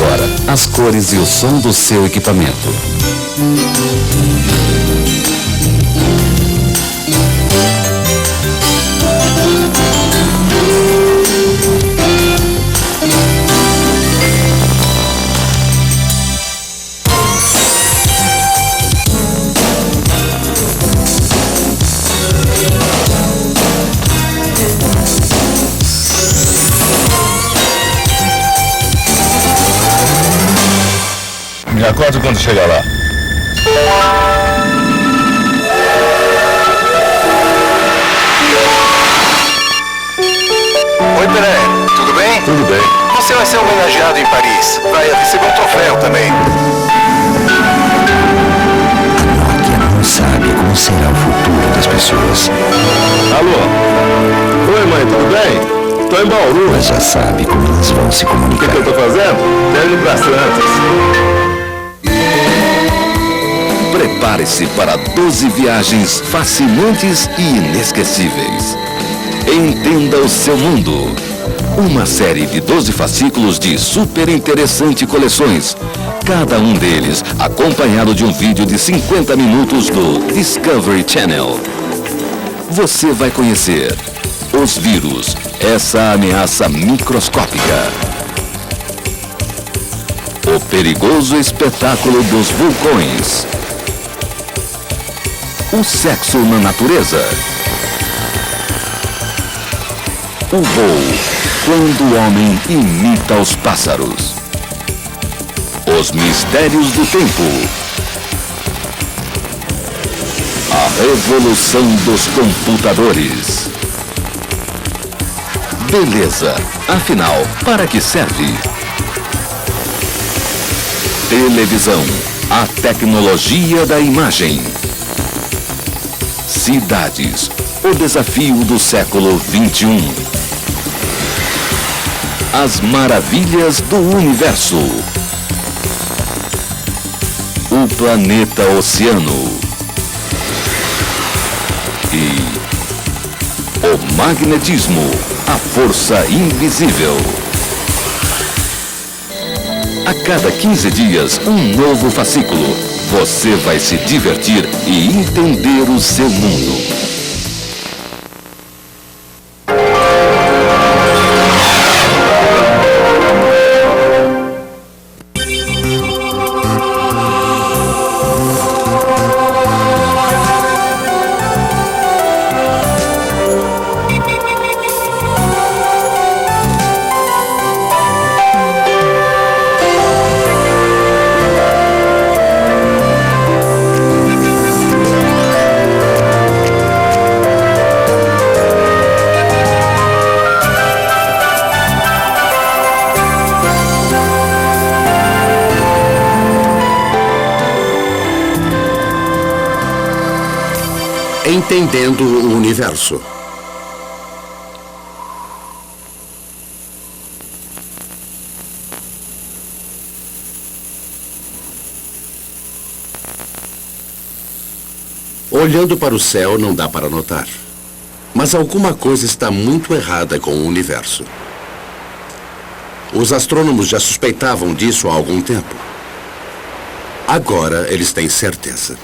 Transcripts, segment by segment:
agora as cores e o som do seu equipamento. Me acorde quando chegar lá. Oi, Pelé. Tudo bem? Tudo bem. Você vai ser homenageado em Paris. Vai receber um troféu também. A Nokia não sabe como será o futuro das pessoas. Alô? Oi, mãe, tudo bem? Tô em Bauru. Mas já sabe como elas vão se O comunicar. que eu tô fazendo? Tô indo pra Santos. Prepare-se para 12 viagens fascinantes e inesquecíveis. Entenda o seu mundo. Uma série de 12 fascículos de super interessante coleções. Cada um deles acompanhado de um vídeo de 50 minutos do Discovery Channel. Você vai conhecer os vírus, essa ameaça microscópica. O perigoso espetáculo dos vulcões. O sexo na natureza. O voo, quando o homem imita os pássaros. Os mistérios do tempo. A revolução dos computadores. Beleza, afinal, para que serve? Televisão, a tecnologia da imagem. Cidades, o desafio do século XXI. As maravilhas do universo. O planeta oceano. E o magnetismo, a força invisível. A cada 15 dias, um novo fascículo. Você vai se divertir e entender o seu mundo. Entendendo o universo. Olhando para o céu não dá para notar. Mas alguma coisa está muito errada com o universo. Os astrônomos já suspeitavam disso há algum tempo. Agora eles têm certeza.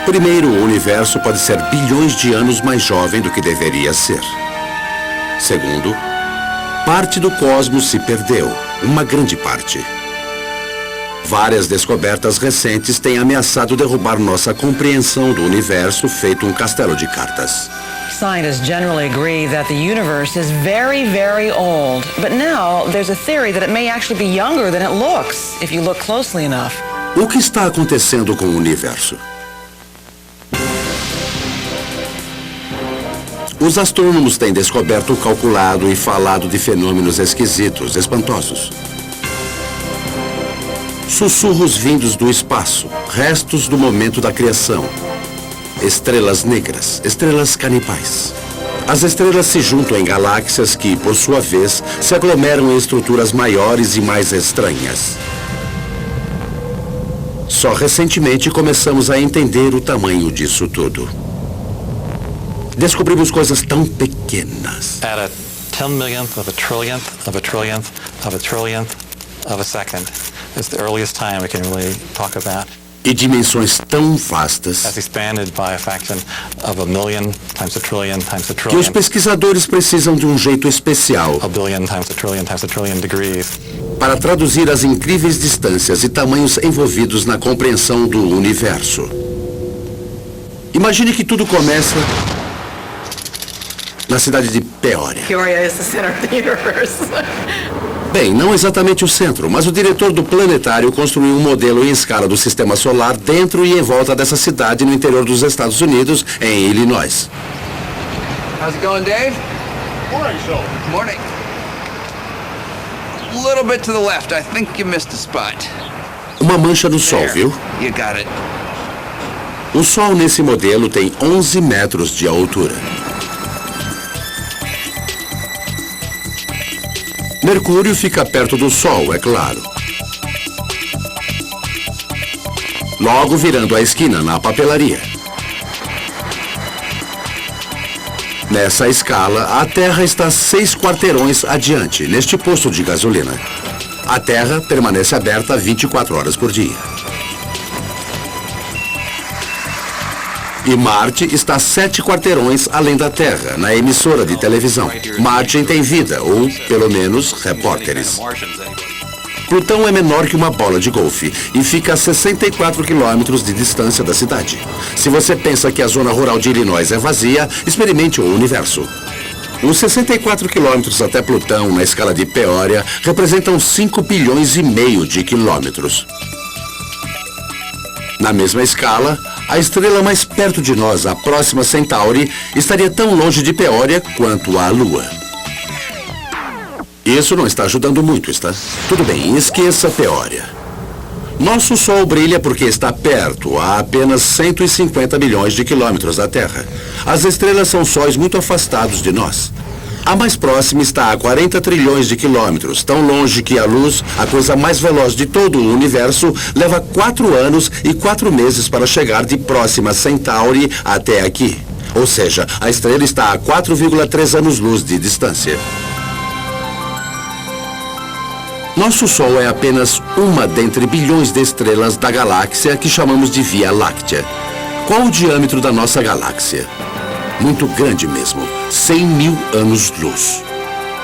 Primeiro, o universo pode ser bilhões de anos mais jovem do que deveria ser. Segundo, parte do cosmos se perdeu, uma grande parte. Várias descobertas recentes têm ameaçado derrubar nossa compreensão do universo feito um castelo de cartas. Scientists generally agree that the universe is very, very old. But now there's a theory that it may actually be younger than it looks, if you look closely enough. O que está acontecendo com o universo? Os astrônomos têm descoberto, calculado e falado de fenômenos esquisitos, espantosos. Sussurros vindos do espaço, restos do momento da criação. Estrelas negras, estrelas canibais. As estrelas se juntam em galáxias que, por sua vez, se aglomeram em estruturas maiores e mais estranhas. Só recentemente começamos a entender o tamanho disso tudo. Descobrimos coisas tão pequenas. At a 10 millionth of a trillionth of a trillionth of a trillionth of a second. It's the earliest time we can really talk about. E dimensões tão vastas That's expanded by a fraction of a million times a trillion times a que os trillion. pesquisadores precisam de um jeito especial A billion times a trillion degrees. para traduzir as incríveis distâncias e tamanhos envolvidos na compreensão do universo. Imagine que tudo começa na cidade de Peoria. Peoria is the center of the universe. Bem, não exatamente o centro, mas o diretor do planetário construiu um modelo em escala do sistema solar dentro e em volta dessa cidade no interior dos Estados Unidos, em Illinois. How's it going, Dave? Morning, Joe. Morning. A little bit to the left. I think you missed a spot. Uma mancha no Sol, viu? You got it. O Sol nesse modelo tem 11 metros de altura. Mercúrio fica perto do Sol, é claro. Logo virando a esquina na papelaria. Nessa escala, a Terra está 6 quarteirões adiante, neste posto de gasolina. A Terra permanece aberta 24 horas por dia. E Marte está 7 quarteirões além da Terra, na emissora de televisão. Marte tem vida, ou, pelo menos, repórteres. Plutão é menor que uma bola de golfe e fica a 64 quilômetros de distância da cidade. Se você pensa que a zona rural de Illinois é vazia, experimente o universo. Os 64 quilômetros até Plutão, na escala de Peoria, representam 5 bilhões e meio de quilômetros. Na mesma escala, a estrela mais perto de nós, a próxima Centauri, estaria tão longe de Peoria quanto a Lua. Isso não está ajudando muito, está? Tudo bem, esqueça Peoria. Nosso Sol brilha porque está perto, a apenas 150 milhões de quilômetros da Terra. As estrelas são sóis muito afastados de nós. A mais próxima está a 40 trilhões de quilômetros, tão longe que a luz, a coisa mais veloz de todo o universo, leva 4 anos e 4 meses para chegar de próxima Centauri até aqui. Ou seja, a estrela está a 4,3 anos-luz de distância. Nosso Sol é apenas uma dentre bilhões de estrelas da galáxia que chamamos de Via Láctea. Qual o diâmetro da nossa galáxia? Muito grande mesmo, 100 mil anos-luz.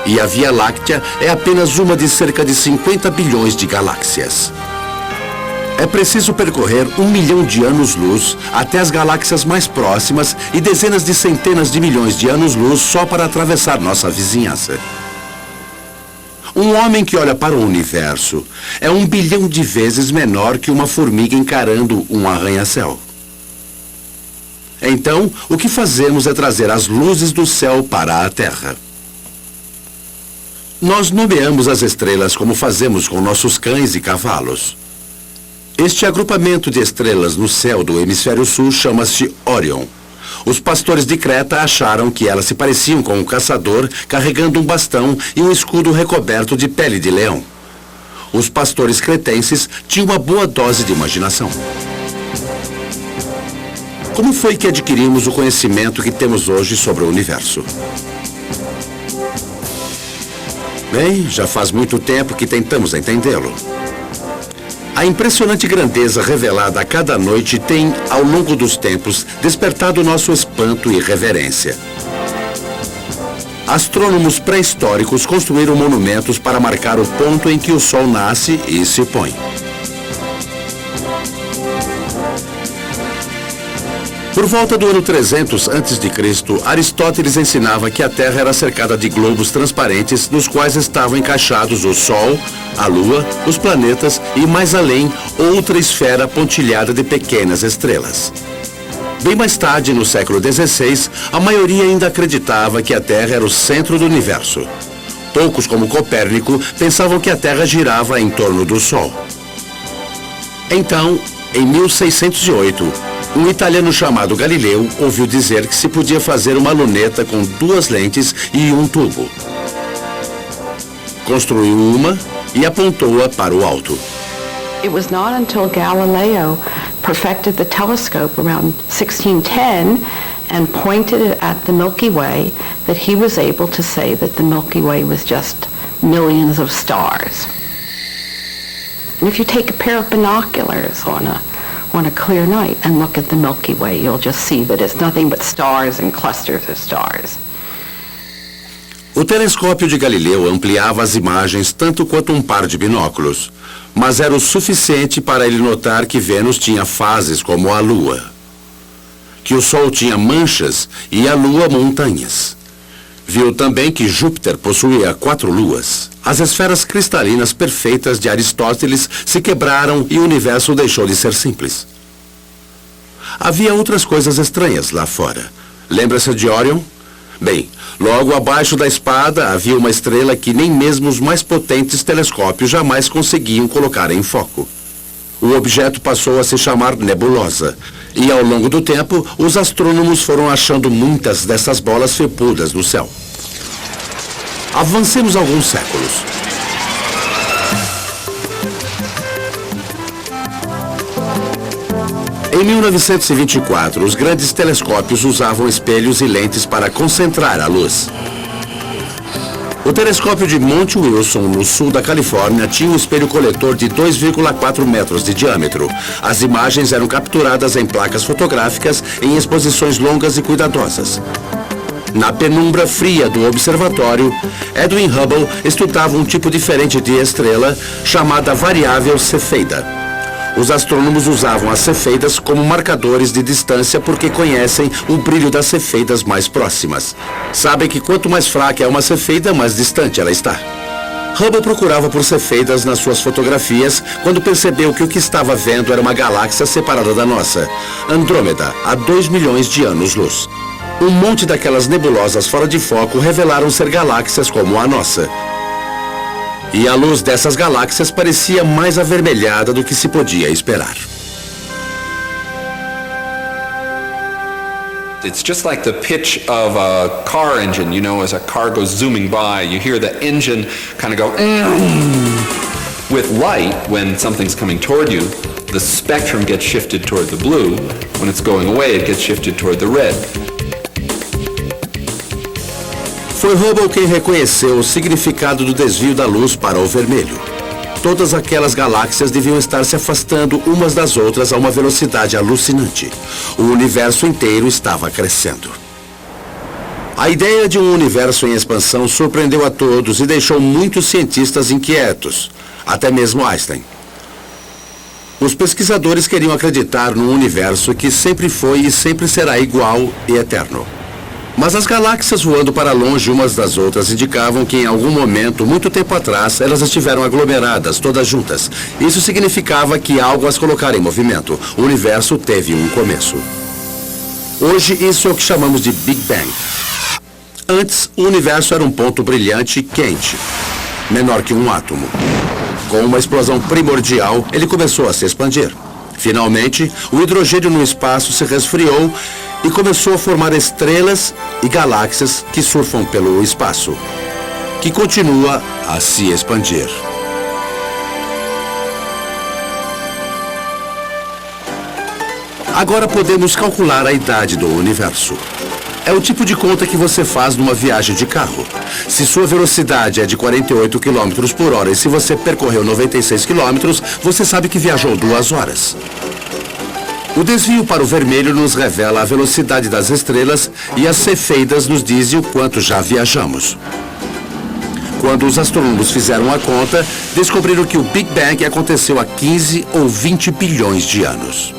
E a Via Láctea é apenas uma de cerca de 50 bilhões de galáxias. É preciso percorrer 1 milhão de anos-luz até as galáxias mais próximas e dezenas de centenas de milhões de anos-luz só para atravessar nossa vizinhança. Um homem que olha para o universo é 1 bilhão de vezes menor que uma formiga encarando um arranha-céu. Então, o que fazemos é trazer as luzes do céu para a Terra. Nós nomeamos as estrelas como fazemos com nossos cães e cavalos. Este agrupamento de estrelas no céu do hemisfério sul chama-se Órion. Os pastores de Creta acharam que elas se pareciam com um caçador carregando um bastão e um escudo recoberto de pele de leão. Os pastores cretenses tinham uma boa dose de imaginação. Como foi que adquirimos o conhecimento que temos hoje sobre o universo? Bem, já faz muito tempo que tentamos entendê-lo. A impressionante grandeza revelada a cada noite tem, ao longo dos tempos, despertado nosso espanto e reverência. Astrônomos pré-históricos construíram monumentos para marcar o ponto em que o Sol nasce e se põe. Por volta do ano 300 a.C., Aristóteles ensinava que a Terra era cercada de globos transparentes nos quais estavam encaixados o Sol, a Lua, os planetas e, mais além, outra esfera pontilhada de pequenas estrelas. Bem mais tarde, no século XVI, a maioria ainda acreditava que a Terra era o centro do universo. Poucos, como Copérnico, pensavam que a Terra girava em torno do Sol. Então, em 1608, um italiano chamado Galileu ouviu dizer que se podia fazer uma luneta com 2 lentes e um tubo. Construiu uma e apontou-a para o alto. It was not until Galileo perfected the telescope around 1610 and pointed it at the Milky Way, that he was able to say that the Milky Way was just millions of stars. And if you take a pair of binoculars on a clear night and look at the Milky Way, you'll just see that it's nothing but stars and clusters of stars. O telescópio de Galileu ampliava as imagens tanto quanto um par de binóculos, mas era o suficiente para ele notar que Vênus tinha fases como a Lua, que o Sol tinha manchas e a Lua montanhas. Viu também que Júpiter possuía 4 luas. As esferas cristalinas perfeitas de Aristóteles se quebraram e o universo deixou de ser simples. Havia outras coisas estranhas lá fora. Lembra-se de Órion? Bem, logo abaixo da espada havia uma estrela que nem mesmo os mais potentes telescópios jamais conseguiam colocar em foco. O objeto passou a se chamar nebulosa, e ao longo do tempo, os astrônomos foram achando muitas dessas bolas felpudas no céu. Avancemos alguns séculos. Em 1924, os grandes telescópios usavam espelhos e lentes para concentrar a luz. O telescópio de Monte Wilson, no sul da Califórnia, tinha um espelho coletor de 2,4 metros de diâmetro. As imagens eram capturadas em placas fotográficas em exposições longas e cuidadosas. Na penumbra fria do observatório, Edwin Hubble estudava um tipo diferente de estrela chamada variável cefeida. Os astrônomos usavam as cefeidas como marcadores de distância porque conhecem o brilho das cefeidas mais próximas. Sabem que quanto mais fraca é uma cefeida, mais distante ela está. Hubble procurava por cefeidas nas suas fotografias quando percebeu que o que estava vendo era uma galáxia separada da nossa, Andrômeda, a 2 milhões de anos-luz. Um monte daquelas nebulosas fora de foco revelaram ser galáxias como a nossa. E a luz dessas galáxias parecia mais avermelhada do que se podia esperar. It's just like the pitch of a car engine, you know, as a car goes zooming by, you hear the engine kind of go, With light, when something's coming toward you, the spectrum gets shifted toward the blue. When it's going away, it gets shifted toward the red. Foi Hubble quem reconheceu o significado do desvio da luz para o vermelho. Todas aquelas galáxias deviam estar se afastando umas das outras a uma velocidade alucinante. O universo inteiro estava crescendo. A ideia de um universo em expansão surpreendeu a todos e deixou muitos cientistas inquietos, até mesmo Einstein. Os pesquisadores queriam acreditar num universo que sempre foi e sempre será igual e eterno. Mas as galáxias voando para longe umas das outras indicavam que em algum momento, muito tempo atrás, elas estiveram aglomeradas, todas juntas. Isso significava que algo as colocara em movimento. O universo teve um começo. Hoje, isso é o que chamamos de Big Bang. Antes, o universo era um ponto brilhante quente, menor que um átomo. Com uma explosão primordial, ele começou a se expandir. Finalmente, o hidrogênio no espaço se resfriou e começou a formar estrelas e galáxias que surfam pelo espaço, que continua a se expandir. Agora podemos calcular a idade do universo. É o tipo de conta que você faz numa viagem de carro. Se sua velocidade é de 48 km por hora e se você percorreu 96 km, você sabe que viajou 2 horas. O desvio para o vermelho nos revela a velocidade das estrelas e as cefeidas nos dizem o quanto já viajamos. Quando os astrônomos fizeram a conta, descobriram que o Big Bang aconteceu há 15 ou 20 bilhões de anos.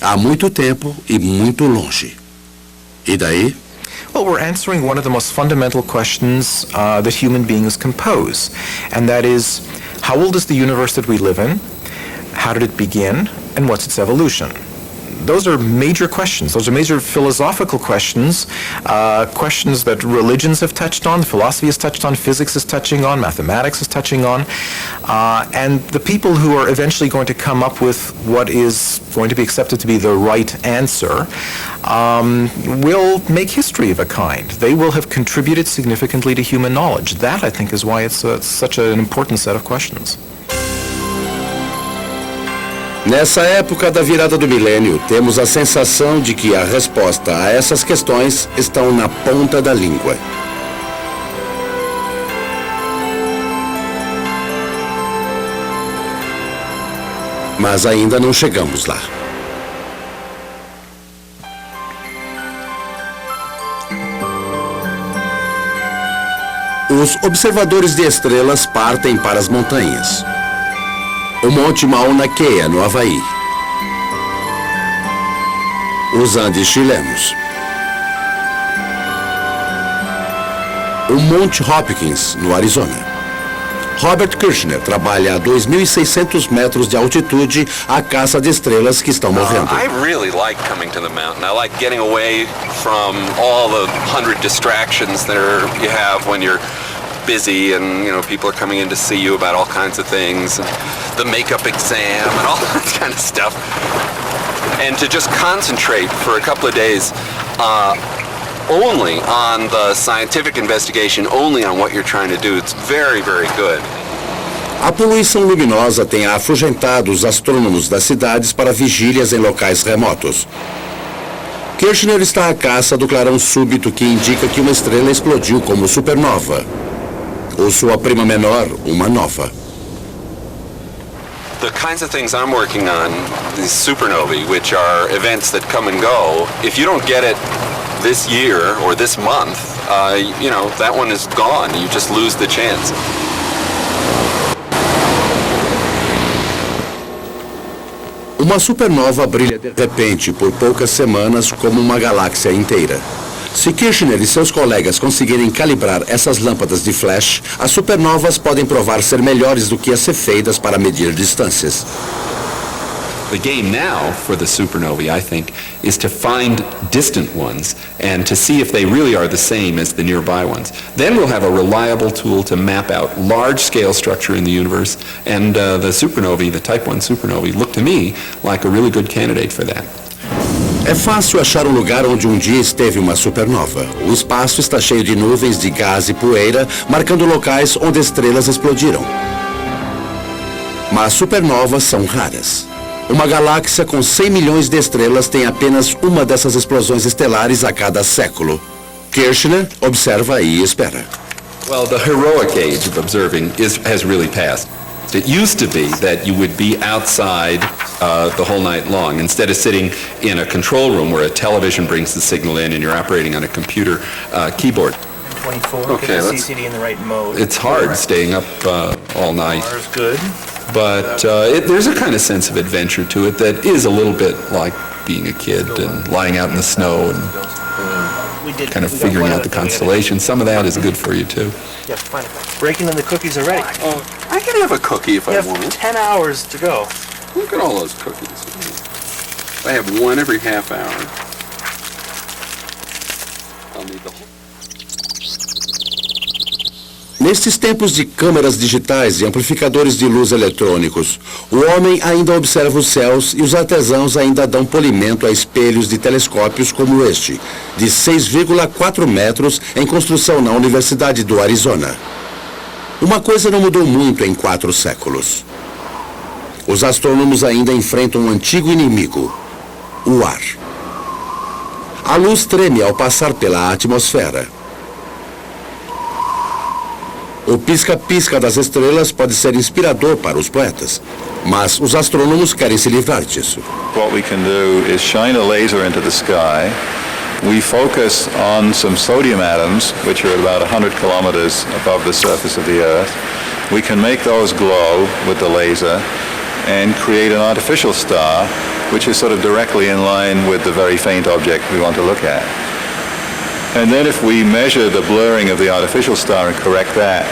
Há muito tempo e muito longe. E daí? Well, we're answering one of the most fundamental questions that human beings can pose, and that is, how old is the universe that we live in? How did it begin? And what's its evolution? Those are major questions. Those are major philosophical questions, questions that religions have touched on, philosophy has touched on, physics is touching on, mathematics is touching on. And the people who are eventually going to come up with what is going to be accepted to be the right answer will make history of a kind. They will have contributed significantly to human knowledge. That, I think, is why it's such an important set of questions. Nessa época da virada do milênio, temos a sensação de que a resposta a essas questões estão na ponta da língua. Mas ainda não chegamos lá. Os observadores de estrelas partem para as montanhas. O Monte Mauna Kea, no Havaí. Os Andes chilenos. O Monte Hopkins, no Arizona. Robert Kirshner trabalha a 2.600 metros de altitude à caça de estrelas que estão morrendo. I really like coming to the mountain. I like getting away from all the 100 distractions that you have when you're busy and, people are coming in to see you about all kinds of things, and the makeup exam and all that kind of stuff. And to just concentrate for a couple of days only on the scientific investigation, only on what you're trying to do, it's very, very good. A poluição luminosa tem afugentado os astrônomos das cidades para vigílias em locais remotos. Kirshner está à caça do clarão súbito que indica que uma estrela explodiu como supernova, ou sua prima menor, uma nova. The kinds of things I'm working on, these supernovae, which are events that come and go, if you don't get it this year or this month, that one is gone. You just lose the chance. Uma supernova brilha de repente por poucas semanas como uma galáxia inteira. Se Kirshner e seus colegas conseguirem calibrar essas lâmpadas de flash, as supernovas podem provar ser melhores do que as cefeidas para medir distâncias. The game now for the supernovae, I think, is to find distant ones and to see if they really are the same as the nearby ones. Then we'll have a reliable tool to map out large-scale structure in the universe, and the supernovae, the Type 1 supernovae, look to me like a really good candidate for that. É fácil achar um lugar onde um dia esteve uma supernova. O espaço está cheio de nuvens de gás e poeira, marcando locais onde estrelas explodiram. Mas supernovas são raras. Uma galáxia com 100 milhões de estrelas tem apenas uma dessas explosões estelares a cada século. Kirshner observa e espera. Well, the heroic age of observing has really passed. It used to be that you would be outside the whole night long, instead of sitting in a control room where a television brings the signal in and you're operating on a computer keyboard. 24, okay, get the CCD in the right mode. It's hard staying up all night. Is good. But there's a kind of sense of adventure to it that is a little bit like being a kid and lying out in the snow and kind of figuring out the constellations. Some of that is good for you, too. Yeah, fine. Breaking in the cookies already. Oh, I can have a cookie if I want. You have 10 hours to go. Look at all those cookies. I have one every half hour. I'll need the whole... Nestes tempos de câmeras digitais e amplificadores de luz eletrônicos, o homem ainda observa os céus e os artesãos ainda dão polimento a espelhos de telescópios como este, de 6,4 metros em construção na Universidade do Arizona. Uma coisa não mudou muito em 4 séculos. Os astrônomos ainda enfrentam um antigo inimigo, o ar. A luz treme ao passar pela atmosfera. O pisca-pisca das estrelas pode ser inspirador para os poetas, mas os astrônomos querem se livrar disso. What we can do is shine a laser into the sky. We focus on some sodium atoms, which are about 100 kilometers above the surface of the Earth. We can make those glow with the laser and create an artificial star, which is sort of directly in line with the very faint object we want to look at. And then if we measure the blurring of the artificial star and correct that,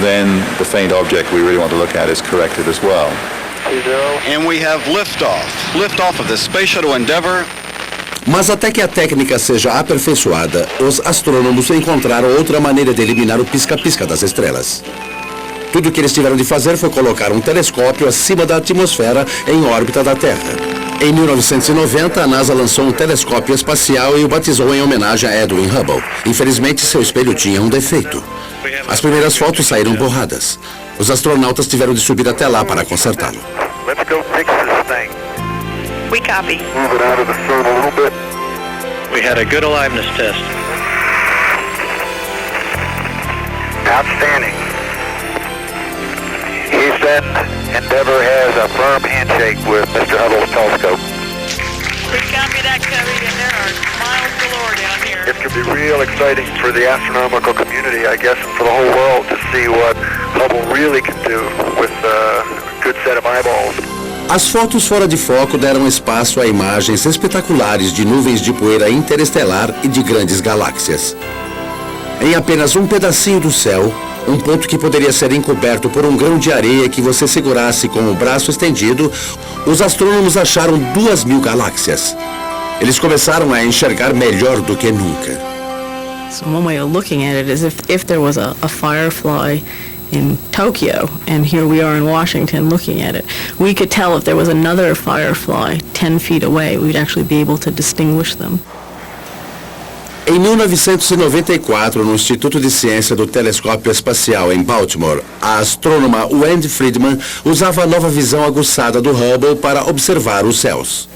then the faint object we really want to look at is corrected as well. And we have liftoff. Liftoff of the Space Shuttle Endeavour. Mas até que a técnica seja aperfeiçoada, os astrônomos encontraram outra maneira de eliminar o pisca-pisca das estrelas. Tudo o que eles tiveram de fazer foi colocar um telescópio acima da atmosfera em órbita da Terra. Em 1990, a NASA lançou um telescópio espacial e o batizou em homenagem a Edwin Hubble. Infelizmente, seu espelho tinha um defeito. As primeiras fotos saíram borradas. Os astronautas tiveram de subir até lá para consertá-lo. Let's go fix this thing. We copy. Move it out of the sun a little bit. We had a good aliveness test. Outstanding. He said Endeavour has a firm handshake with Mr. Hubble's telescope. We copy that, Cody, and there are miles galore down here. It could be real exciting for the astronomical community, I guess, and for the whole world to see what Hubble really can do with a good set of eyeballs. As fotos fora de foco deram espaço a imagens espetaculares de nuvens de poeira interestelar e de grandes galáxias. Em apenas um pedacinho do céu, um ponto que poderia ser encoberto por um grão de areia que você segurasse com o braço estendido, os astrônomos acharam 2.000 galáxias. Eles começaram a enxergar melhor do que nunca. So one way of looking at it is if there was a firefly in Tokyo, and here we are in Washington looking at it, we could tell if there was another firefly 10 feet away, we'd actually be able to distinguish them. Em 1994, no Instituto de Ciência do Telescópio Espacial em Baltimore, a astrônoma Wendy Friedman usava a nova visão aguçada do Hubble para observar os céus.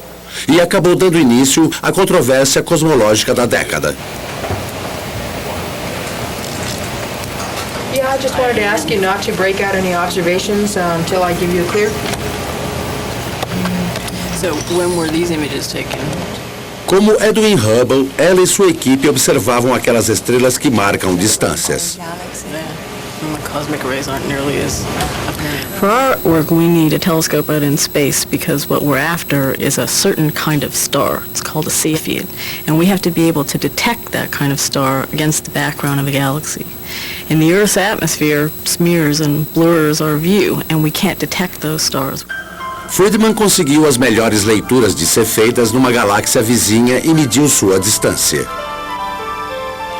E acabou dando início à controvérsia cosmológica da década. Yeah, I just wanted to ask you not to break out any observations until I give you a clear. So when were these images taken? Como Edwin Hubble, ela e sua equipe observavam aquelas estrelas que marcam distâncias. Cosmic rays aren't nearly as apparent. For our work, we need a telescope out in space because what we're after is a certain kind of star. It's called a Cepheid. And we have to be able to detect that kind of star against the background of a galaxy. And the Earth's atmosphere smears and blurs our view, and we can't detect those stars. Friedman conseguiu as melhores leituras de cefeidas numa galáxia vizinha e mediu sua distância.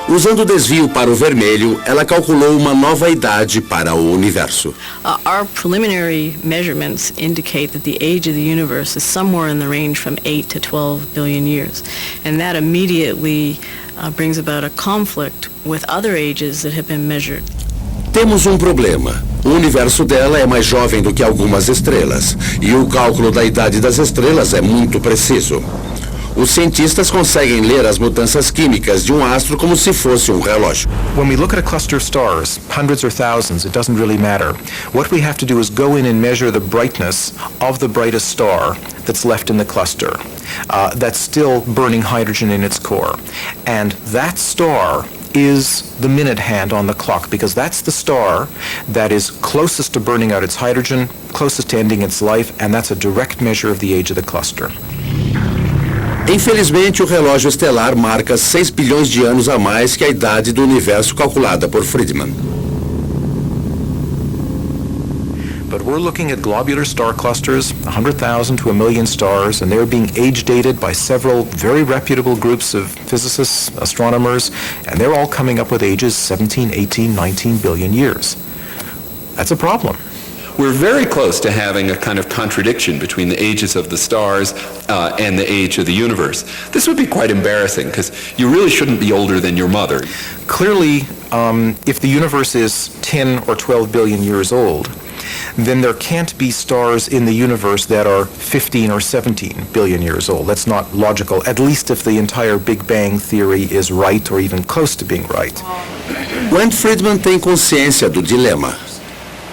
Usando o desvio para o vermelho, ela calculou uma nova idade para o universo. Our preliminary measurements indicate that the age of the universe is somewhere in the range from 8 to 12 billion years. And that immediately brings about a conflict with other ages that have been measured. Temos um problema. O universo dela é mais jovem do que algumas estrelas, e o cálculo da idade das estrelas é muito preciso. Os cientistas conseguem ler as mudanças químicas de um astro como se fosse um relógio. When we look at a cluster of stars, hundreds or thousands, it doesn't really matter. What we have to do is go in and measure the brightness of the brightest star that's left in the cluster, that's still burning hydrogen in its core. And that star is the minute hand on the clock, because that's the star that is closest to burning out its hydrogen, closest to ending its life, and that's a direct measure of the age of the cluster. Infelizmente, o relógio estelar marca 6 bilhões de anos a mais que a idade do universo calculada por Friedman. But we're looking at globular star clusters, 100,000 to 1 million stars, and they're being age-dated by several very reputable groups of physicists, astronomers, and they're all coming up with ages 17, 18, 19 billion years. That's a problem. We're very close to having a kind of contradiction between the ages of the stars and the age of the universe. This would be quite embarrassing because you really shouldn't be older than your mother. Clearly, if the universe is 10 or 12 billion years old, then there can't be stars in the universe that are 15 or 17 billion years old. That's not logical, at least if the entire Big Bang theory is right or even close to being right. Wendy Friedman tem consciência do dilema.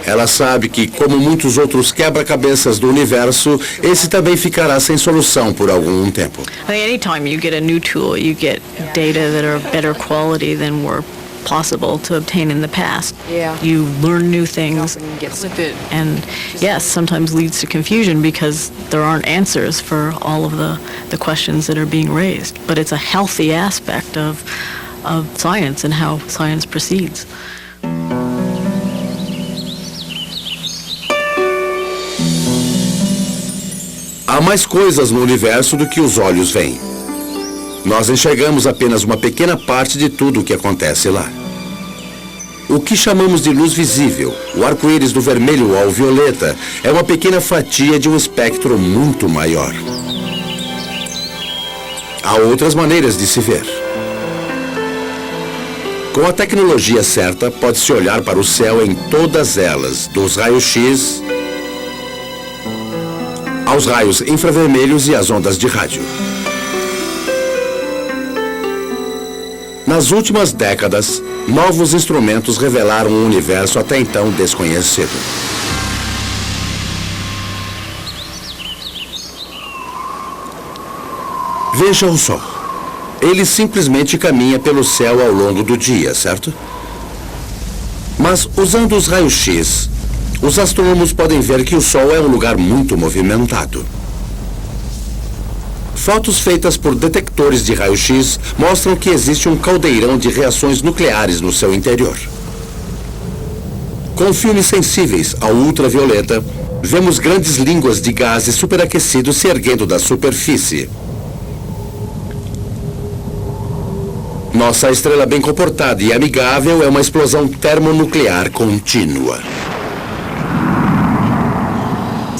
Ela sabe que, como muitos outros quebra-cabeças do universo, esse também ficará sem solução por algum tempo. I think anytime you get a new tool, you get data that are better quality than were possible to obtain in the past. Yeah. You learn new things with it, and yes, sometimes leads to confusion because there aren't answers for all of the questions that are being raised. But it's a healthy aspect of science and how science proceeds. Há mais coisas no universo do que os olhos veem. Nós enxergamos apenas uma pequena parte de tudo o que acontece lá. O que chamamos de luz visível, o arco-íris do vermelho ao violeta, é uma pequena fatia de um espectro muito maior. Há outras maneiras de se ver. Com a tecnologia certa, pode-se olhar para o céu em todas elas, dos raios-x aos raios infravermelhos e às ondas de rádio. Nas últimas décadas, novos instrumentos revelaram um universo até então desconhecido. Veja o Sol. Ele simplesmente caminha pelo céu ao longo do dia, certo? Mas, usando os raios-x, os astrônomos podem ver que o Sol é um lugar muito movimentado. Fotos feitas por detectores de raio-x mostram que existe um caldeirão de reações nucleares no seu interior. Com filmes sensíveis ao ultravioleta, vemos grandes línguas de gases superaquecidos se erguendo da superfície. Nossa estrela bem comportada e amigável é uma explosão termonuclear contínua.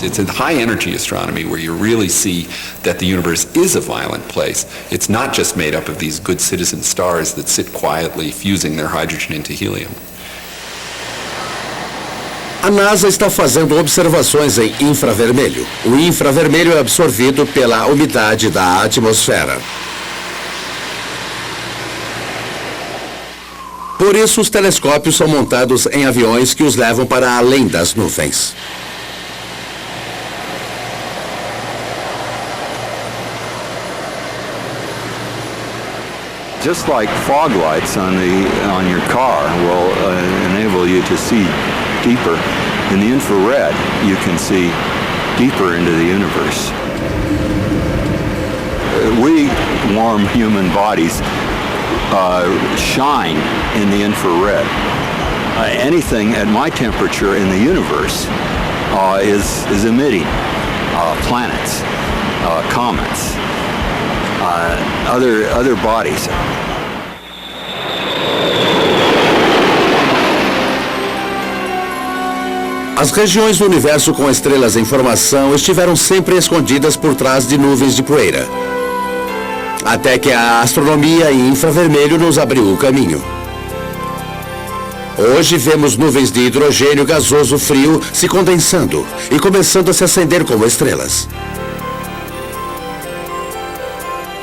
It's a high-energy astronomy where you really see that the universe is a violent place. It's not just made up of these good citizen stars that sit quietly fusing their hydrogen into helium. A NASA está fazendo observações em infravermelho. O infravermelho é absorvido pela umidade da atmosfera. Por isso, os telescópios são montados em aviões que os levam para além das nuvens. Just like fog lights on your car will enable you to see deeper, in the infrared you can see deeper into the universe. We warm human bodies shine in the infrared. Anything at my temperature in the universe is emitting planets, comets, other bodies. As regiões do universo com estrelas em formação estiveram sempre escondidas por trás de nuvens de poeira. Até que a astronomia em infravermelho nos abriu o caminho. Hoje vemos nuvens de hidrogênio gasoso frio se condensando e começando a se acender como estrelas.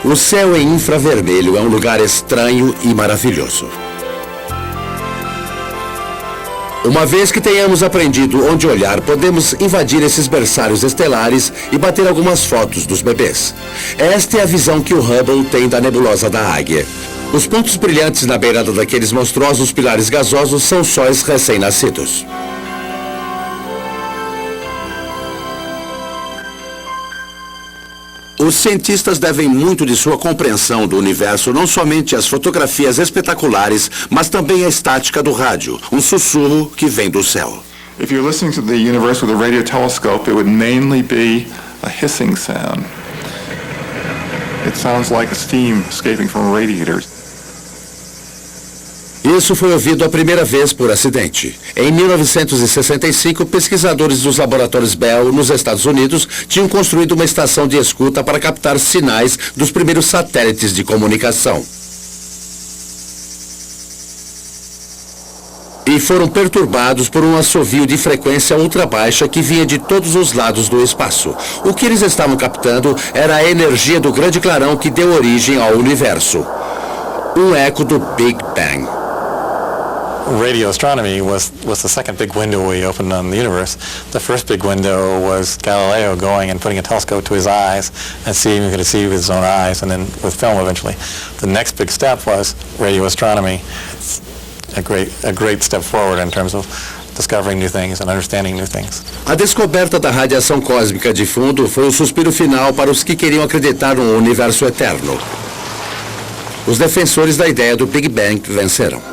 O céu em infravermelho é um lugar estranho e maravilhoso. Uma vez que tenhamos aprendido onde olhar, podemos invadir esses berçários estelares e bater algumas fotos dos bebês. Esta é a visão que o Hubble tem da nebulosa da Águia. Os pontos brilhantes na beirada daqueles monstruosos pilares gasosos são sóis recém-nascidos. Os cientistas devem muito de sua compreensão do universo não somente às fotografias espetaculares, mas também à estática do rádio, um sussurro que vem do céu. If you're listening to the universe with a radio telescope, it would mainly be a hissing sound. It sounds like steam escaping from radiators. Isso foi ouvido a primeira vez por acidente. Em 1965, pesquisadores dos laboratórios Bell, nos Estados Unidos, tinham construído uma estação de escuta para captar sinais dos primeiros satélites de comunicação. E foram perturbados por um assovio de frequência ultrabaixa que vinha de todos os lados do espaço. O que eles estavam captando era a energia do grande clarão que deu origem ao universo. Um eco do Big Bang. Radio astronomy was the second big window we opened on the universe. The first big window was Galileo going and putting a telescope to his eyes and seeing if he could see with his own eyes, and then with film eventually. The next big step was radio astronomy. A great step forward in terms of discovering new things and understanding new things. A descoberta da radiação cósmica de fundo foi o suspiro final para os que queriam acreditar num universo eterno. Os defensores da ideia do Big Bang venceram.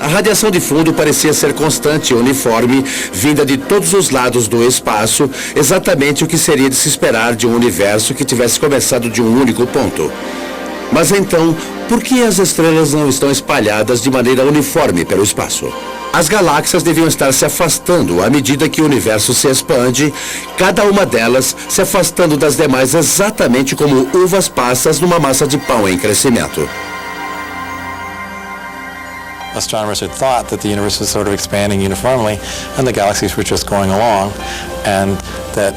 A radiação de fundo parecia ser constante e uniforme, vinda de todos os lados do espaço, exatamente o que seria de se esperar de um universo que tivesse começado de um único ponto. Mas então, por que as estrelas não estão espalhadas de maneira uniforme pelo espaço? As galáxias deviam estar se afastando à medida que o universo se expande, cada uma delas se afastando das demais exatamente como uvas passas numa massa de pão em crescimento. Astronomers had thought that the universe was sort of expanding uniformly and the galaxies were just going along, and that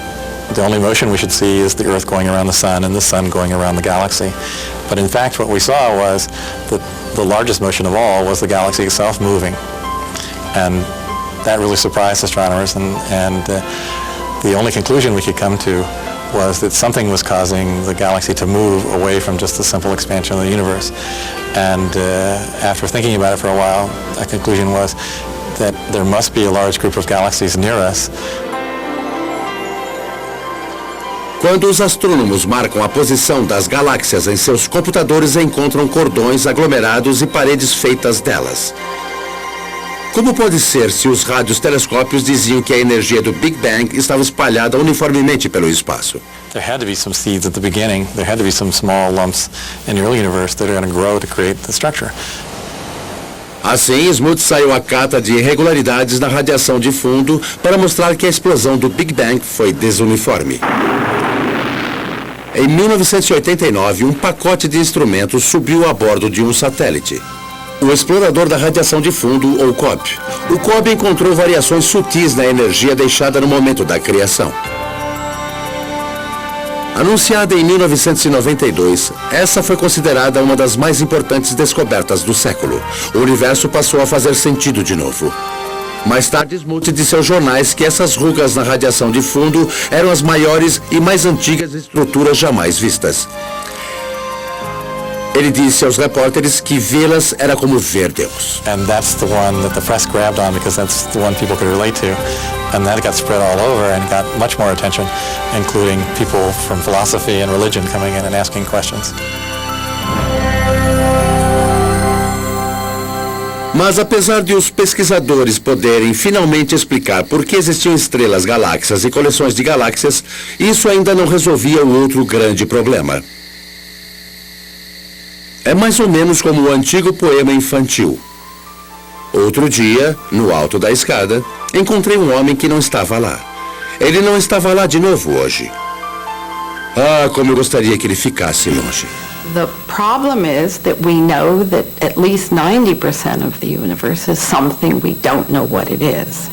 the only motion we should see is the Earth going around the sun and the sun going around the galaxy. But in fact, what we saw was that the largest motion of all was the galaxy itself moving. And that really surprised astronomers, and the only conclusion we could come to was that something was causing the galaxy to move away from just the simple expansion of the universe. And after thinking about it for a while, a conclusion was that there must be a large group of galaxies near us. Quando os astrônomos marcam a posição das galáxias em seus computadores, encontram cordões, aglomerados e paredes feitas delas. Como pode ser se os radiotelescópios diziam que a energia do Big Bang estava espalhada uniformemente pelo espaço? There had to be some seeds at the beginning. There had to be some small lumps in the early universe that are going to grow to create the structure. Assim, Smoot saiu à cata de irregularidades na radiação de fundo para mostrar que a explosão do Big Bang foi desuniforme. Em 1989, um pacote de instrumentos subiu a bordo de um satélite. O explorador da radiação de fundo, ou COB. O COB encontrou variações sutis na energia deixada no momento da criação. Anunciada em 1992, essa foi considerada uma das mais importantes descobertas do século. O universo passou a fazer sentido de novo. Mais tarde, Smoot disse aos jornais que essas rugas na radiação de fundo eram as maiores e mais antigas estruturas jamais vistas. Ele disse aos repórteres que vê-las era como ver Deus. And that's the one that the press grabbed on because that's the one people could relate to. And that got spread all over and got much more attention, including people from philosophy and religion coming in and asking questions. Mas apesar de os pesquisadores poderem finalmente explicar por que existiam estrelas, galáxias e coleções de galáxias, isso ainda não resolvia o outro grande problema. É mais ou menos como o antigo poema infantil. Outro dia, no alto da escada, encontrei um homem que não estava lá. Ele não estava lá de novo hoje. Ah, como eu gostaria que ele ficasse longe. The problem is that we know that at least 90% of the universe is something we don't know what it is.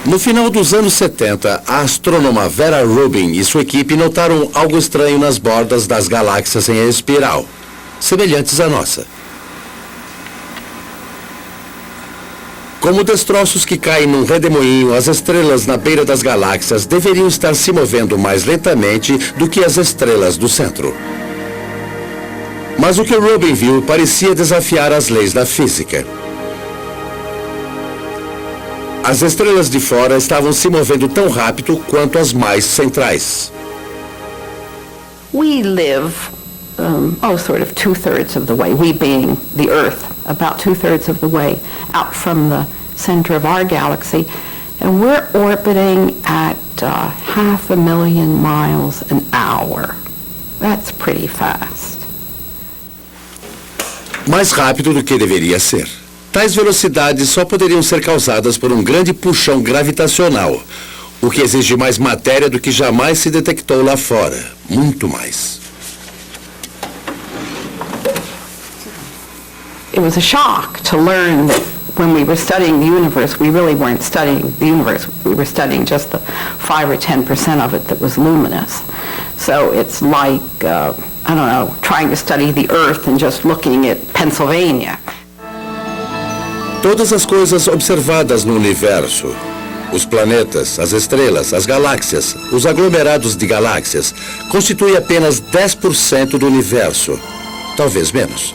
No final dos anos 70, a astrônoma Vera Rubin e sua equipe notaram algo estranho nas bordas das galáxias em espiral, semelhantes à nossa. Como destroços que caem num redemoinho, as estrelas na beira das galáxias deveriam estar se movendo mais lentamente do que as estrelas do centro. Mas o que Rubin viu parecia desafiar as leis da física. As estrelas de fora estavam se movendo tão rápido quanto as mais centrais. We live, sort of 2/3 of the way, we being the Earth, about 2/3 of the way out from the center of our galaxy, and we're orbiting at 500,000 miles an hour. That's pretty fast. Mais rápido do que deveria ser. Tais velocidades só poderiam ser causadas por um grande puxão gravitacional, o que exige mais matéria do que jamais se detectou lá fora. Muito mais. It was a shock to learn that when we were studying the universe, we really weren't studying the universe. We were studying just the 5 or 10% of it that was luminous. So it's like, trying to study the Earth and just looking at Pennsylvania. Todas as coisas observadas no universo, os planetas, as estrelas, as galáxias, os aglomerados de galáxias, constituem apenas 10% do universo, talvez menos.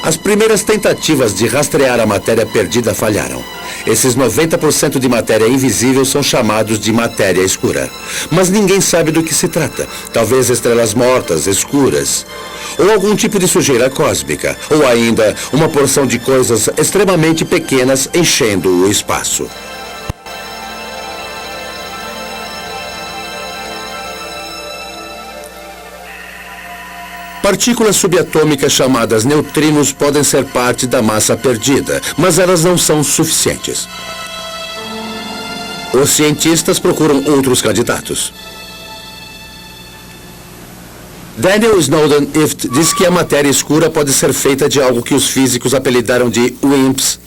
As primeiras tentativas de rastrear a matéria perdida falharam. Esses 90% de matéria invisível são chamados de matéria escura. Mas ninguém sabe do que se trata. Talvez estrelas mortas, escuras, ou algum tipo de sujeira cósmica, ou ainda uma porção de coisas extremamente pequenas enchendo o espaço. Partículas subatômicas chamadas neutrinos podem ser parte da massa perdida, mas elas não são suficientes. Os cientistas procuram outros candidatos. Daniel Snowden-Ift diz que a matéria escura pode ser feita de algo que os físicos apelidaram de WIMPs.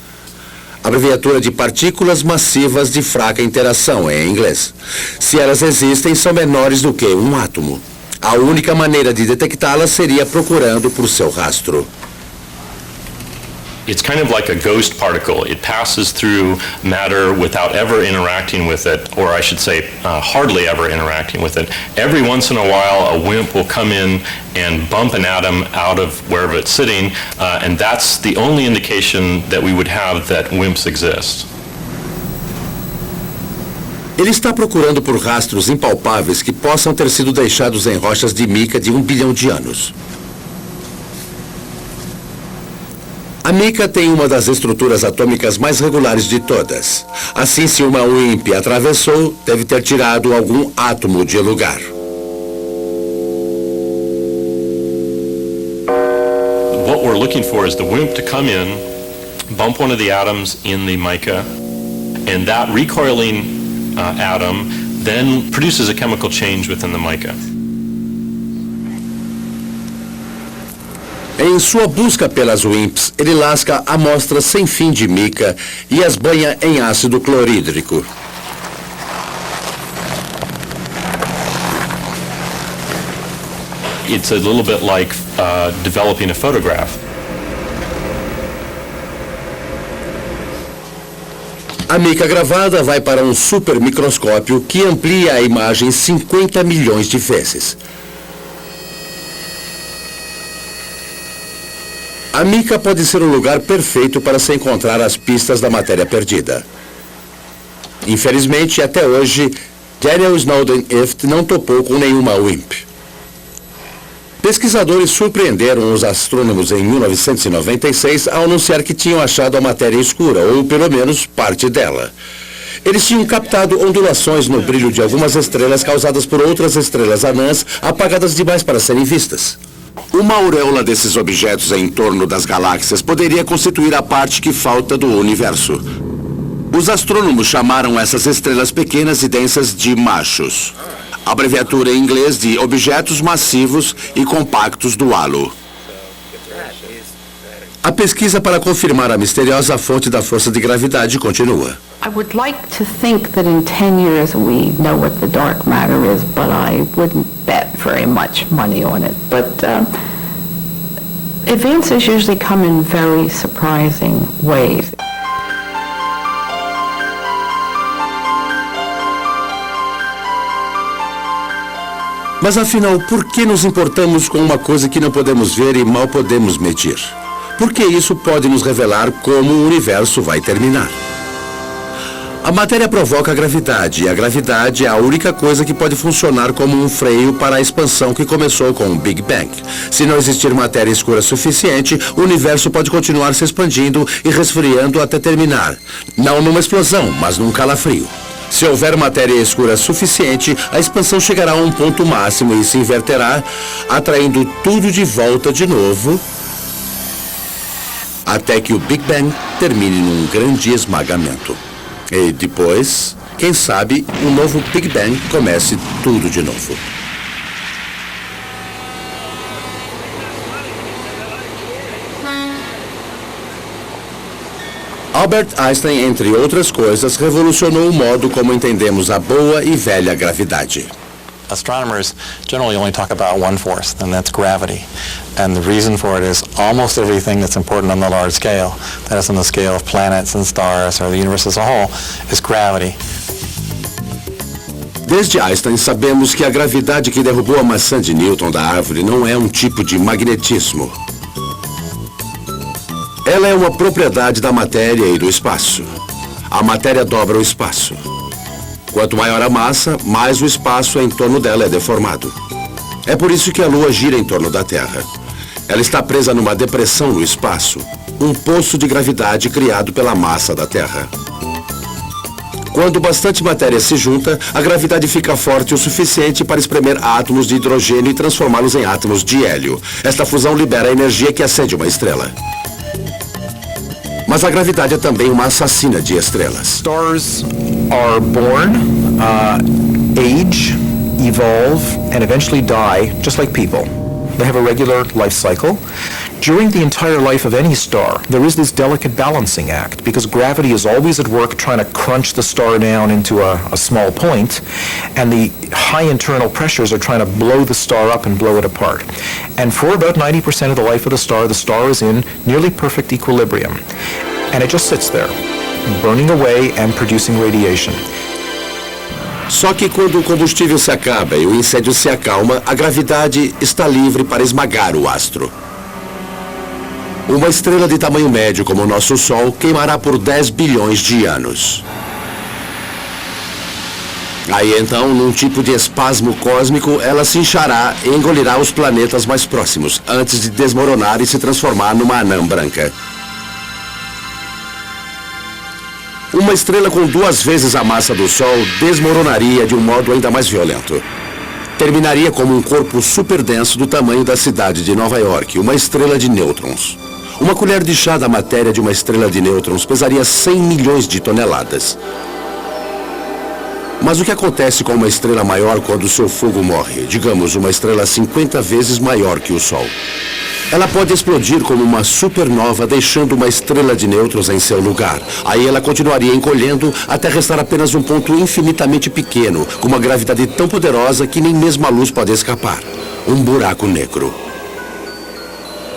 abreviatura de partículas massivas de fraca interação em inglês. Se elas existem, são menores do que um átomo. A única maneira de detectá-las seria procurando por seu rastro. It's kind of like a ghost particle. It passes through matter without ever interacting with it, or I should say, hardly ever interacting with it. Every once in a while, a WIMP will come in and bump an atom out of wherever it's sitting, and that's the only indication that we would have that WIMPs exist. Ele está procurando por rastros impalpáveis que possam ter sido deixados em rochas de mica de 1 bilhão de anos. A mica tem uma das estruturas atômicas mais regulares de todas. Assim, se uma WIMP atravessou, deve ter tirado algum átomo de lugar. What we're looking for is the WIMP to come in, bump one of the atoms in the mica, and that recoiling atom then produces a chemical change within the mica. Em sua busca pelas WIMPs, ele lasca amostras sem fim de mica e as banha em ácido clorídrico. It's a little bit like developing a photograph. A mica gravada vai para um supermicroscópio que amplia a imagem 50 milhões de vezes. A mica pode ser o lugar perfeito para se encontrar as pistas da matéria perdida. Infelizmente, até hoje, Daniel Snowden Ift não topou com nenhuma WIMP. Pesquisadores surpreenderam os astrônomos em 1996 ao anunciar que tinham achado a matéria escura, ou pelo menos parte dela. Eles tinham captado ondulações no brilho de algumas estrelas causadas por outras estrelas anãs apagadas demais para serem vistas. Uma auréola desses objetos em torno das galáxias poderia constituir a parte que falta do universo. Os astrônomos chamaram essas estrelas pequenas e densas de machos, abreviatura em inglês de objetos massivos e compactos do halo. A pesquisa para confirmar a misteriosa fonte da força de gravidade continua. I would like to think that in 10 years we know what the dark matter is, but I wouldn't bet very much money on it. But advances usually come in very surprising ways. Mas afinal, por que nos importamos com uma coisa que não podemos ver e mal podemos medir? Porque isso pode nos revelar como o universo vai terminar. A matéria provoca a gravidade, e a gravidade é a única coisa que pode funcionar como um freio para a expansão que começou com o Big Bang. Se não existir matéria escura suficiente, o universo pode continuar se expandindo e resfriando até terminar. Não numa explosão, mas num calafrio. Se houver matéria escura suficiente, a expansão chegará a um ponto máximo e se inverterá, atraindo tudo de volta de novo, até que o Big Bang termine num grande esmagamento. E depois, quem sabe, um novo Big Bang comece tudo de novo. Albert Einstein, entre outras coisas, revolucionou o modo como entendemos a boa e velha gravidade. Astronomers generally only talk about one force, and that's gravity. And the reason for it is almost everything that's important on the large scale, that is on the scale of planets and stars or the universe as a whole, is gravity. Desde Einstein, sabemos que a gravidade que derrubou a maçã de Newton da árvore não é um tipo de magnetismo. Ela é uma propriedade da matéria e do espaço. A matéria dobra o espaço. Quanto maior a massa, mais o espaço em torno dela é deformado. É por isso que a Lua gira em torno da Terra. Ela está presa numa depressão no espaço, um poço de gravidade criado pela massa da Terra. Quando bastante matéria se junta, a gravidade fica forte o suficiente para espremer átomos de hidrogênio e transformá-los em átomos de hélio. Esta fusão libera a energia que acende uma estrela. Mas a gravidade é também uma assassina de estrelas. Stars are born, age, evolve, and eventually die, just like people. They have a regular life cycle, During the entire life of any star, there is this delicate balancing act because gravity is always at work trying to crunch the star down into a small point, and the high internal pressures are trying to blow the star up and blow it apart. And for about 90% of the life of the star is in nearly perfect equilibrium. And it just sits there, burning away and producing radiation. Só que quando o combustível se acaba e o incêndio se acalma, a gravidade está livre para esmagar o astro. Uma estrela de tamanho médio como o nosso Sol queimará por 10 bilhões de anos. Aí então, num tipo de espasmo cósmico, ela se inchará e engolirá os planetas mais próximos, antes de desmoronar e se transformar numa anã branca. Uma estrela com 2 vezes a massa do Sol desmoronaria de um modo ainda mais violento. Terminaria como um corpo superdenso do tamanho da cidade de Nova York, uma estrela de nêutrons. Uma colher de chá da matéria de uma estrela de nêutrons pesaria 100 milhões de toneladas. Mas o que acontece com uma estrela maior quando seu fogo morre? Digamos, uma estrela 50 vezes maior que o Sol. Ela pode explodir como uma supernova, deixando uma estrela de nêutrons em seu lugar. Aí ela continuaria encolhendo até restar apenas um ponto infinitamente pequeno, com uma gravidade tão poderosa que nem mesmo a luz pode escapar. Um buraco negro.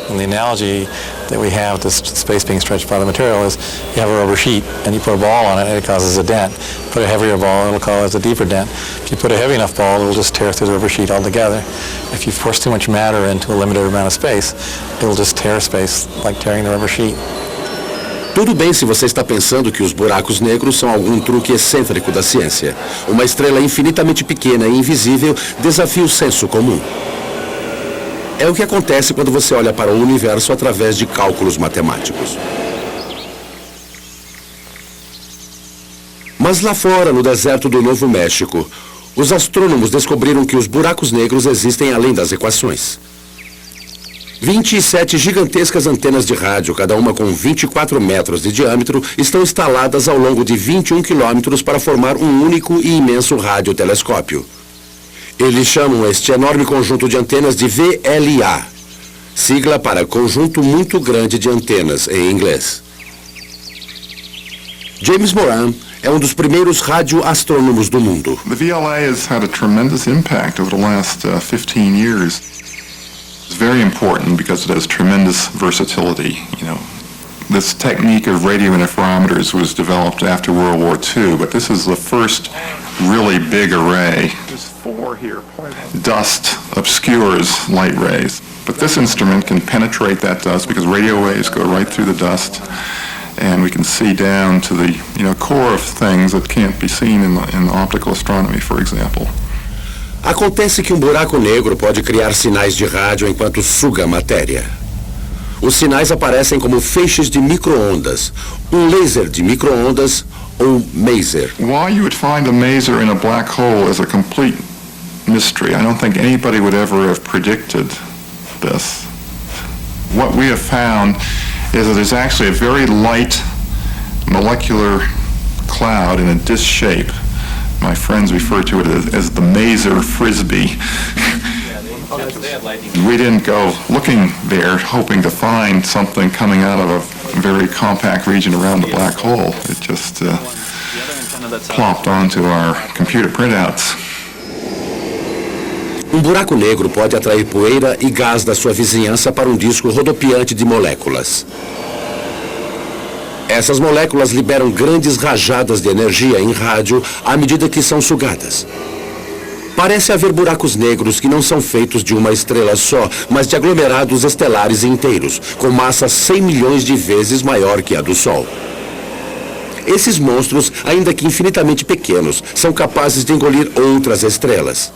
And the analogy that we have to space being stretched by the material is you have a rubber sheet and you put a ball on it and it causes a dent. Put a heavier ball, it'll cause a deeper dent. If you put a heavy enough ball, it'll just tear through the rubber sheet altogether. If you force too much matter into a limited amount of space, it'll just tear space like tearing the rubber sheet. Tudo bem se você está pensando que os buracos negros são algum truque excêntrico da ciência. Uma estrela infinitamente pequena e invisível desafia o senso comum. É o que acontece quando você olha para o universo através de cálculos matemáticos. Mas lá fora, no deserto do Novo México, os astrônomos descobriram que os buracos negros existem além das equações. 27 gigantescas antenas de rádio, cada uma com 24 metros de diâmetro, estão instaladas ao longo de 21 quilômetros para formar um único e imenso radiotelescópio. Eles chamam este enorme conjunto de antenas de VLA, sigla para Conjunto Muito Grande de Antenas, em inglês. James Moran é um dos primeiros radioastrônomos do mundo. The VLA has had a tremendous impact over the last 15 years. It's very important because it has tremendous versatility. This technique of radio interferometers was developed after World War II, but this is the first really big array. There's 4 here. Dust obscures light rays, but this instrument can penetrate that dust because radio waves go right through the dust, and we can see down to the core of things that can't be seen in optical astronomy, for example. Acontece que um buraco negro pode criar sinais de rádio enquanto suga a matéria. Os sinais aparecem como feixes de micro-ondas, um laser de micro-ondas ou maser. Why you would find a maser in a black hole is a complete mystery. I don't think anybody would ever have predicted this. What we have found is that there's actually a very light molecular cloud in a disc shape. My friends refer to it as the maser frisbee. We didn't go looking there hoping to find something coming out of a very compact region around the black hole. It just plopped onto our computer printouts. Um buraco negro pode atrair poeira e gás da sua vizinhança para um disco rodopiante de moléculas. Essas moléculas liberam grandes rajadas de energia em rádio à medida que são sugadas. Parece haver buracos negros que não são feitos de uma estrela só, mas de aglomerados estelares inteiros, com massa 100 milhões de vezes maior que a do Sol. Esses monstros, ainda que infinitamente pequenos, são capazes de engolir outras estrelas.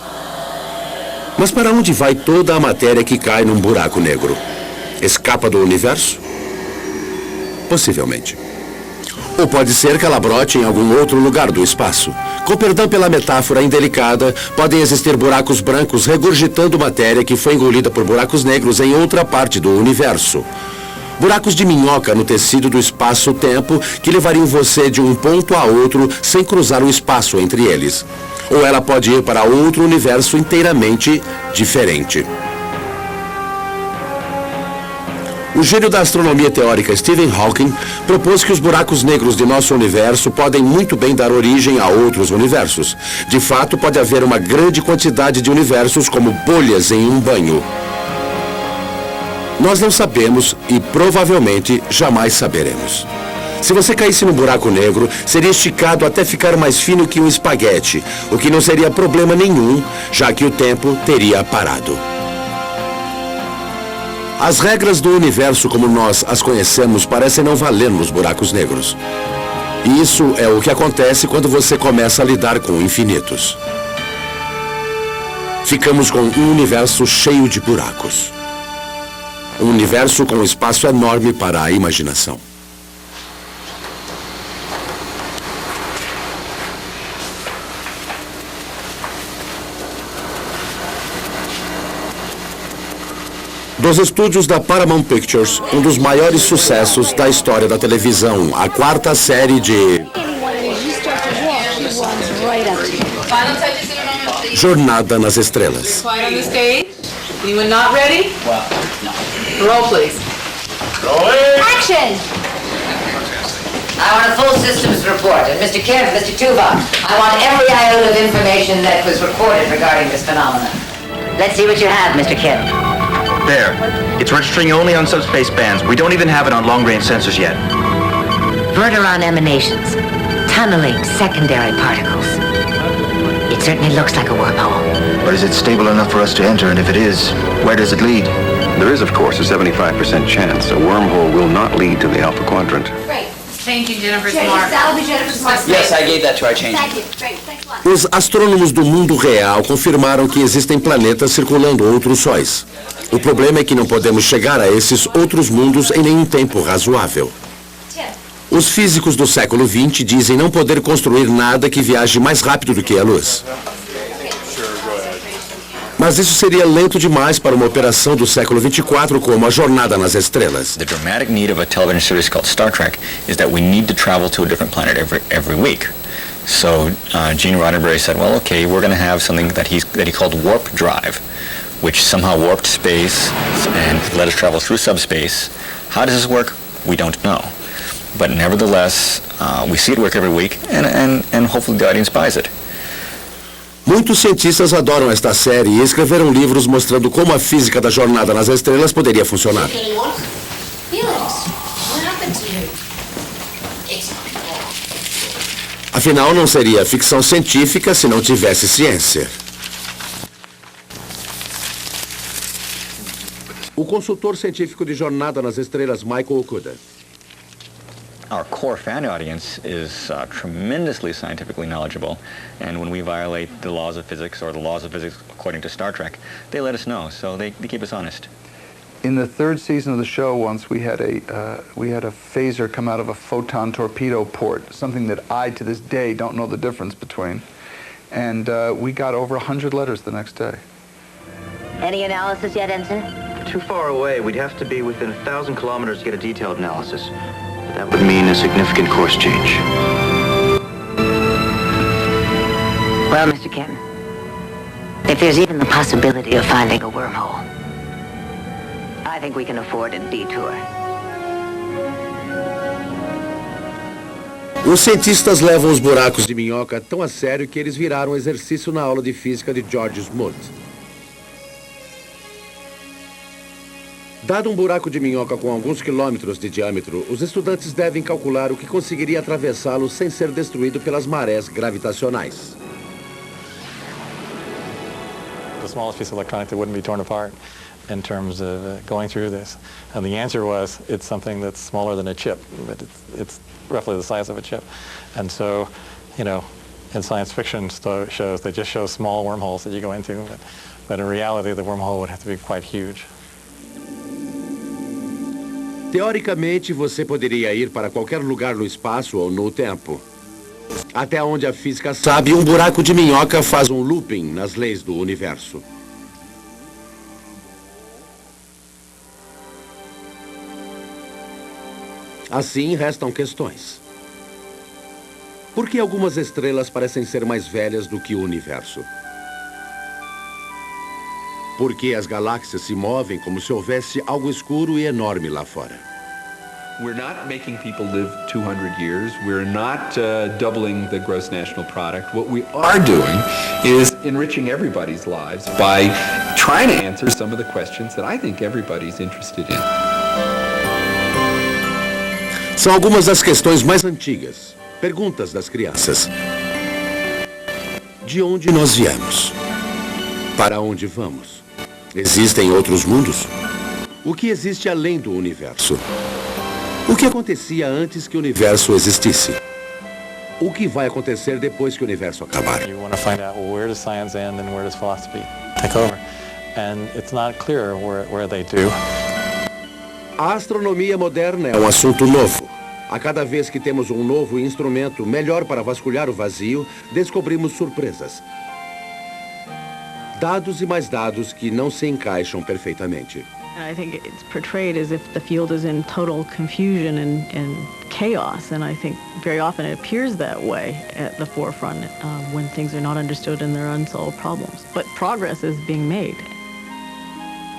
Mas para onde vai toda a matéria que cai num buraco negro? Escapa do universo? Possivelmente. Ou pode ser que ela brote em algum outro lugar do espaço. Com perdão pela metáfora indelicada, podem existir buracos brancos regurgitando matéria que foi engolida por buracos negros em outra parte do universo. Buracos de minhoca no tecido do espaço-tempo que levariam você de um ponto a outro sem cruzar o espaço entre eles. Ou ela pode ir para outro universo inteiramente diferente. O gênio da astronomia teórica Stephen Hawking propôs que os buracos negros de nosso universo podem muito bem dar origem a outros universos. De fato, pode haver uma grande quantidade de universos como bolhas em um banho. Nós não sabemos e provavelmente jamais saberemos. Se você caísse num buraco negro, seria esticado até ficar mais fino que um espaguete, o que não seria problema nenhum, já que o tempo teria parado. As regras do universo como nós as conhecemos parecem não valer nos buracos negros. E isso é o que acontece quando você começa a lidar com infinitos. Ficamos com um universo cheio de buracos. Um universo com espaço enorme para a imaginação. Dos estúdios da Paramount Pictures, um dos maiores sucessos da história da televisão, a quarta série de Jornada nas Estrelas. Anyone not ready? Roll, please. Action! I want a full systems report. And Mr. Kim, Mr. Tuvok, I want every iota of information that was recorded regarding this phenomenon. Let's see what you have, Mr. Kim. There. It's registering only on subspace bands. We don't even have it on long-range sensors yet. Verteron emanations. Tunneling secondary particles. It certainly looks like a wormhole. But is it stable enough for us to enter? And if it is, where does it lead? There is, of course, a 75% chance a wormhole will not lead to the Alpha Quadrant. Great. Changing Jennifer's Change, mark. that'll be Jennifer's mark. Yes, I gave that to our change. Thank you. Great. Thanks a lot. Os astrônomos do mundo real confirmaram que existem planetas circulando outros sóis. O problema é que não podemos chegar a esses outros mundos em nenhum tempo razoável. Os físicos do século XX dizem não poder construir nada que viaje mais rápido do que a luz. Mas isso seria lento demais para uma operação do século 24 como a Jornada nas Estrelas. The dramatic need of a television series called Star Trek is that we need to travel to a different planet every week. So Gene Roddenberry said, well, okay, we're going to have something that he called warp drive, which somehow warped space and let us travel through subspace. How does this work? We don't know. But nevertheless, we see it work every week, and hopefully the audience buys it. Muitos cientistas adoram esta série e escreveram livros mostrando como a física da Jornada nas Estrelas poderia funcionar. Afinal, não seria ficção científica se não tivesse ciência. O consultor científico de Jornada nas Estrelas, Michael Okuda. Our core fan audience is tremendously scientifically knowledgeable, and when we violate the laws of physics or the laws of physics according to Star Trek, they let us know, so they keep us honest. In the third season of the show, once we had a phaser come out of a photon torpedo port, something that I, to this day, don't know the difference between, and we got over 100 letters the next day. Any analysis yet, Ensign? Too far away. We'd have to be within 1,000 kilometers to get a detailed analysis. That would mean a significant course change. Well, Mr. Kim, if there's even the possibility of finding a wormhole, I think we can afford a detour. Os cientistas levam os buracos de minhoca tão a sério que eles viraram exercício na aula de física de George Smoot. Dado um buraco de minhoca com alguns quilômetros de diâmetro, os estudantes devem calcular o que conseguiria atravessá-lo sem ser destruído pelas marés gravitacionais. The smallest piece of electronic that wouldn't be torn apart in terms of going through this. And the answer was, it's something that's smaller than a chip, but it's roughly the size of a chip. And so, you know, in science fiction shows, they just show small wormholes that you go into, but in reality, the wormhole would have to be quite huge. Teoricamente, você poderia ir para qualquer lugar no espaço ou no tempo. Até onde a física sabe, um buraco de minhoca faz um looping nas leis do universo. Assim, restam questões. Por que algumas estrelas parecem ser mais velhas do que o universo? Porque as galáxias se movem como se houvesse algo escuro e enorme lá fora. We're not making people live 200 years. We're not doubling the gross national product. What we are doing is enriching everybody's lives by trying to answer some of the questions that I think everybody's interested in. São algumas das questões mais antigas, perguntas das crianças. De onde nós viemos? Para onde vamos? Existem outros mundos? O que existe além do universo? O que acontecia antes que o universo existisse? O que vai acontecer depois que o universo acabar? You want to find out, well, where does science end and where does philosophy take over? And it's not clear where they do. A astronomia moderna é um assunto novo. A cada vez que temos um novo instrumento melhor para vasculhar o vazio, descobrimos surpresas. Dados e mais dados que não se encaixam perfeitamente. I think it's portrayed as if the field is in total confusion and chaos, and I think very often it appears that way at the forefront when things are not understood and there are unsolved problems. But progress is being made.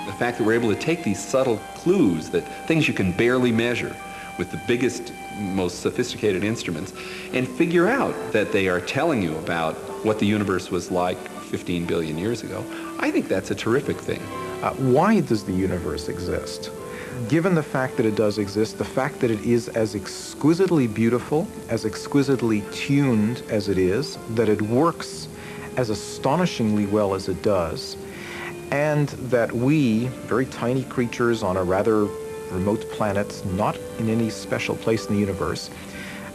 The fact that we're able to take these subtle clues, that things you can barely measure with the biggest, most sophisticated instruments, and figure out that they are telling you about what the universe was like 15 billion years ago, I think that's a terrific thing. Why does the universe exist? Given the fact that it does exist, the fact that it is as exquisitely beautiful, as exquisitely tuned as it is, that it works as astonishingly well as it does, and that we, very tiny creatures on a rather remote planet, not in any special place in the universe,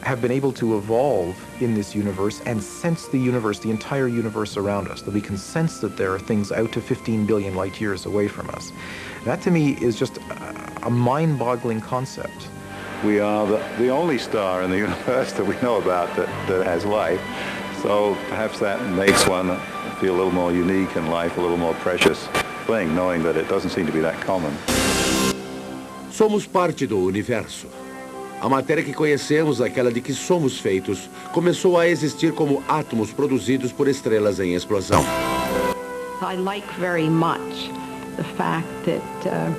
have been able to evolve in this universe and sense the universe, the entire universe around us, that we can sense that there are things out to 15 billion light years away from us. That to me is just a mind-boggling concept. We are the only star in the universe that we know about that has life, so perhaps that makes one feel a little more unique and life a little more precious thing, knowing that it doesn't seem to be that common. Somos parte do universo. A matéria que conhecemos, aquela de que somos feitos, começou a existir como átomos produzidos por estrelas em explosão. I like very much the fact that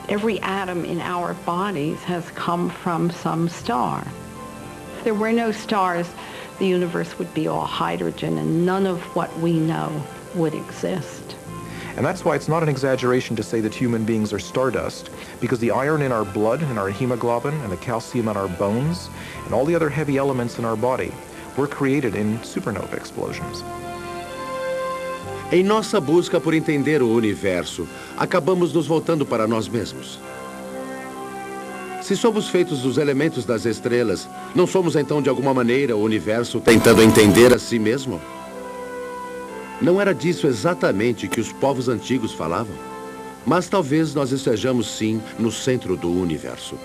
every atom in our bodies has come from some star. If there were no stars, the universe would be all hydrogen and none of what we know would exist. And that's why it's not an exaggeration to say that human beings are stardust, because the iron in our blood and our hemoglobin and the calcium in our bones and all the other heavy elements in our body were created in supernova explosions. Em nossa busca por entender o universo, acabamos nos voltando para nós mesmos. Se somos feitos dos elementos das estrelas, não somos então de alguma maneira o universo tentando entender a si mesmo? Não era disso exatamente que os povos antigos falavam? Mas talvez nós estejamos sim no centro do universo.